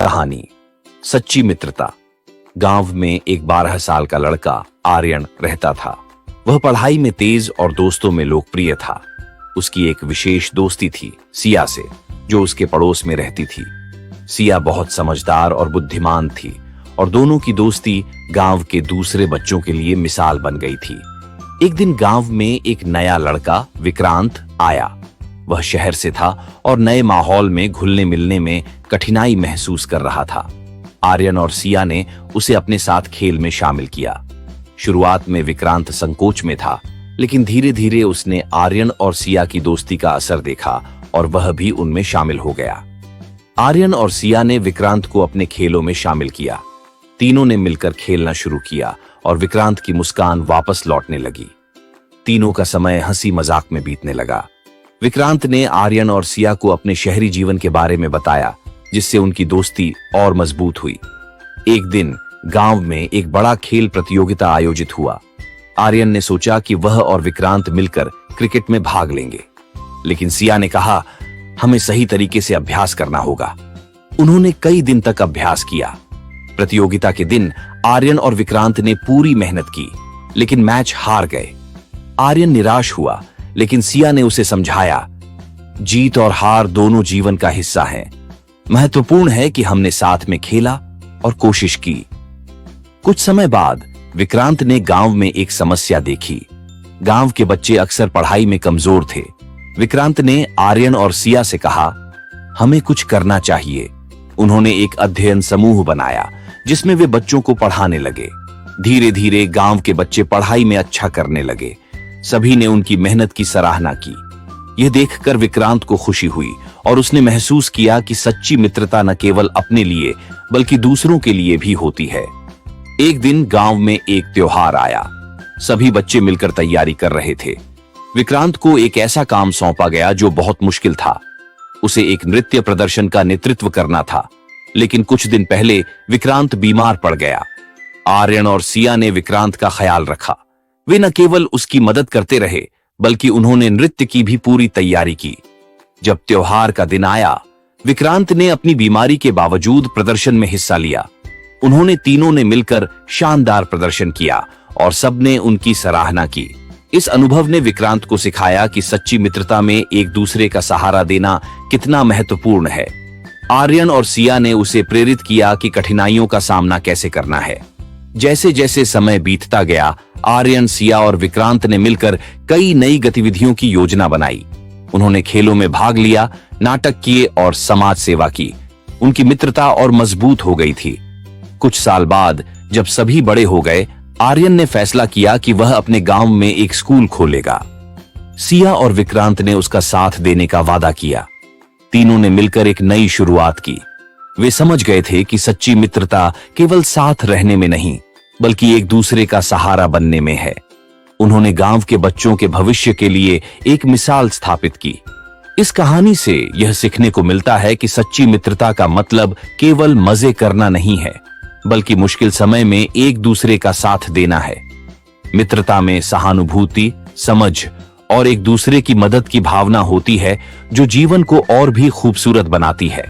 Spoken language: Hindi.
कहानी सच्ची मित्रता। गांव में एक 12 साल का लड़का आर्यन रहता था। वह पढ़ाई में तेज और दोस्तों में लोकप्रिय था। उसकी एक विशेष दोस्ती थी सिया से, जो उसके पड़ोस में रहती थी। सिया बहुत समझदार और बुद्धिमान थी और दोनों की दोस्ती गांव के दूसरे बच्चों के लिए मिसाल बन गई थी। एक दिन गांव में एक नया लड़का विक्रांत आया। वह शहर से था और नए माहौल में घुलने मिलने में कठिनाई महसूस कर रहा था। आर्यन और सिया ने उसे अपने साथ खेल में शामिल किया। शुरुआत में विक्रांत संकोच में था, लेकिन धीरे धीरे उसने आर्यन और सिया की दोस्ती का असर देखा और वह भी उनमें शामिल हो गया। आर्यन और सिया ने विक्रांत को अपने खेलों में शामिल किया। तीनों ने मिलकर खेलना शुरू किया और विक्रांत की मुस्कान वापस लौटने लगी। तीनों का समय हंसी मजाक में बीतने लगा। विक्रांत ने आर्यन और सिया को अपने शहरी जीवन के बारे में बताया, जिससे उनकी दोस्ती और मजबूत हुई। एक दिन गांव में एक बड़ा खेल प्रतियोगिता आयोजित हुआ। आर्यन ने सोचा कि वह और विक्रांत मिलकर क्रिकेट में भाग लेंगे, लेकिन सिया ने कहा, हमें सही तरीके से अभ्यास करना होगा। उन्होंने कई दिन तक अभ्यास किया। प्रतियोगिता के दिन आर्यन और विक्रांत ने पूरी मेहनत की, लेकिन मैच हार गए। आर्यन निराश हुआ, लेकिन सिया ने उसे समझाया, जीत और हार दोनों जीवन का हिस्सा हैं। महत्वपूर्ण है कि हमने साथ में खेला और कोशिश की। कुछ समय बाद विक्रांत ने गांव में एक समस्या देखी। गांव के बच्चे अक्सर पढ़ाई में कमजोर थे। विक्रांत ने आर्यन और सिया से कहा, हमें कुछ करना चाहिए। उन्होंने एक अध्ययन समूह बनाया, जिसमें वे बच्चों को पढ़ाने लगे। धीरे धीरे गांव के बच्चे पढ़ाई में अच्छा करने लगे। सभी ने उनकी मेहनत की सराहना की। यह देखकर विक्रांत को खुशी हुई और उसने महसूस किया कि सच्ची मित्रता न केवल अपने लिए बल्कि दूसरों के लिए भी होती है। एक दिन गांव में एक त्योहार आया। सभी बच्चे मिलकर तैयारी कर रहे थे। विक्रांत को एक ऐसा काम सौंपा गया जो बहुत मुश्किल था। उसे एक नृत्य प्रदर्शन का नेतृत्व करना था, लेकिन कुछ दिन पहले विक्रांत बीमार पड़ गया। आर्यन और सिया ने विक्रांत का ख्याल रखा। वे न केवल उसकी मदद करते रहे, बल्कि उन्होंने नृत्य की भी पूरी तैयारी की। जब त्योहार का दिन आया, विक्रांत ने अपनी बीमारी के बावजूद प्रदर्शन में हिस्सा लिया। उन्होंने तीनों ने मिलकर शानदार प्रदर्शन किया और सबने उनकी सराहना की। इस अनुभव ने विक्रांत को सिखाया कि सच्ची मित्रता में एक दूसरे का सहारा देना कितना महत्वपूर्ण है। आर्यन और सिया ने उसे प्रेरित किया कि कठिनाइयों का सामना कैसे करना है। जैसे जैसे समय बीतता गया, आर्यन, सिया और विक्रांत ने मिलकर कई नई गतिविधियों की योजना बनाई। उन्होंने खेलों में भाग लिया, नाटक किए और समाज सेवा की। उनकी मित्रता और मजबूत हो गई थी। कुछ साल बाद जब सभी बड़े हो गए, आर्यन ने फैसला किया कि वह अपने गांव में एक स्कूल खोलेगा। सिया और विक्रांत ने उसका साथ देने का वादा किया। तीनों ने मिलकर एक नई शुरुआत की। वे समझ गए थे कि सच्ची मित्रता केवल साथ रहने में नहीं, बल्कि एक दूसरे का सहारा बनने में है। उन्होंने गांव के बच्चों के भविष्य के लिए एक मिसाल स्थापित की। इस कहानी से यह सीखने को मिलता है कि सच्ची मित्रता का मतलब केवल मजे करना नहीं है, बल्कि मुश्किल समय में एक दूसरे का साथ देना है। मित्रता में सहानुभूति, समझ और एक दूसरे की मदद की भावना होती है, जो जीवन को और भी खूबसूरत बनाती है।